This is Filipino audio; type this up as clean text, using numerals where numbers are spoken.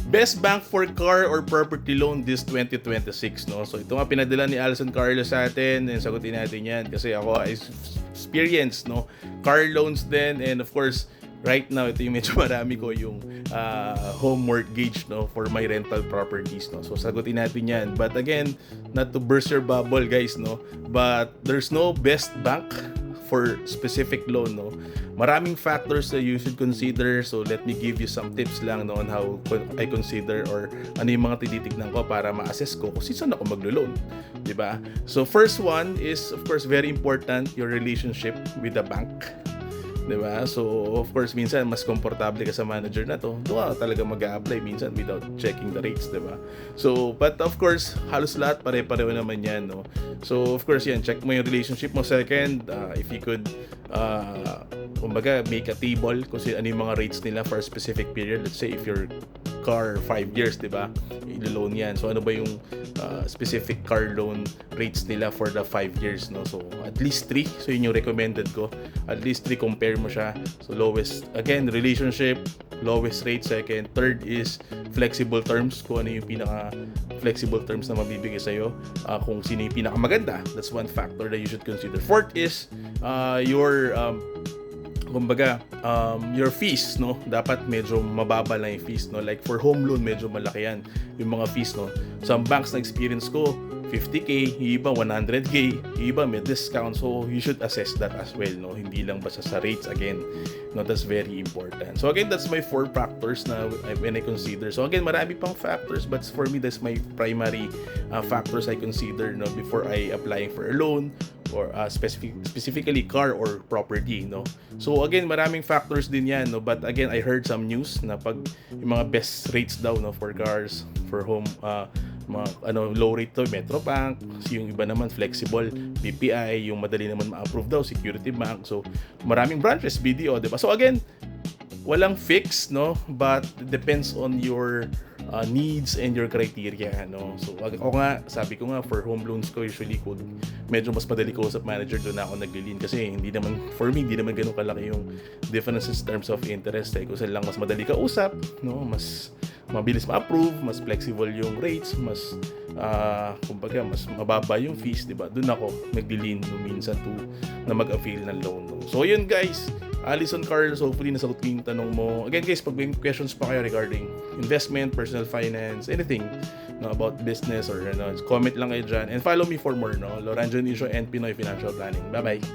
Best bank for car or property loan this 2026, no? So ito nga pinadala ni Alison Carlos sa atin, and sagutin natin yan kasi ako ay experience, no? Car loans din, and of course, right now, ito yung medyo marami ko yung home mortgage, no, for my rental properties, no. So sagutin natin yan. But again, not to burst your bubble, guys, no, but there's no best bank for specific loan, no. Maraming factors that you should consider. So let me give you some tips lang, no, on how I consider or ano yung mga tinitignan ko para ma-assess ko kung saan ako maglo-loan, di ba? So first one is, of course, very important, your relationship with the bank. Diba? So, of course, minsan mas komportable ka sa manager na to. Doon ka talaga mag-a-apply minsan without checking the rates, diba? So, but of course, halos lahat pare-pareho naman yan, no? So, of course, yan, check mo yung relationship mo. Second, if you could, kumbaga, make a table kung ano yung mga rates nila for a specific period. Let's say, if your car 5 years, diba? I-loan yan. So, ano ba yung specific car loan rates nila for the 5 years, no? So, at least 3. So, yun yung recommended ko. At least 3, compare mo siya. So, lowest, again, relationship, lowest rate. Second, third is flexible terms. Kung ano yung pinaka flexible terms na mabibigay sa'yo. Kung sino yung pinaka maganda. That's one factor that you should consider. Fourth is your kumbaga, your fees, no? Dapat medyo mababa lang yung fees, no? Like for home loan, medyo malaki yan yung mga fees, no? Some banks na experience ko, 50k, iba 100k, iba may discount. So you should assess that as well, no? Hindi lang basta sa rates again, no? That's very important. So again, that's my 4 factors na when I consider. So again, marami pang factors, but for me, that's my primary factors I consider, no, before I applying for a loan or specifically car or property, no. So again, maraming factors din yan, no, but again, I heard some news na pag yung mga best rates daw, no, for cars, for home, mga low rate to Metrobank, yung iba naman flexible BPI, yung madali naman ma-approve daw Security Bank. So maraming branches, BDO, diba? So again, walang fix, no, but it depends on your needs and your criteria, no. So ako nga, sabi ko nga, for home loans ko usually kung medyo mas madali ko sa manager, doon ako nag-lean kasi hindi naman, for me, hindi naman ganun kalaki yung differences in terms of interest, kung saan lang mas madali ka usap, no, mas mabilis ma-approve, mas flexible yung rates, mas kumbaga mas mababa yung fees, di ba? Doon ako nag-lean minsan na mag-avail ng loan, no? So yun, guys, Alison Carlos, hopefully nasagot ko yung tanong mo. Again, guys, pag may questions pa kayo regarding investment, personal finance, anything, no, about business or comment lang kayo dyan. And follow me for more, no? Loran Junicio and Pinoy Financial Planning. Bye-bye!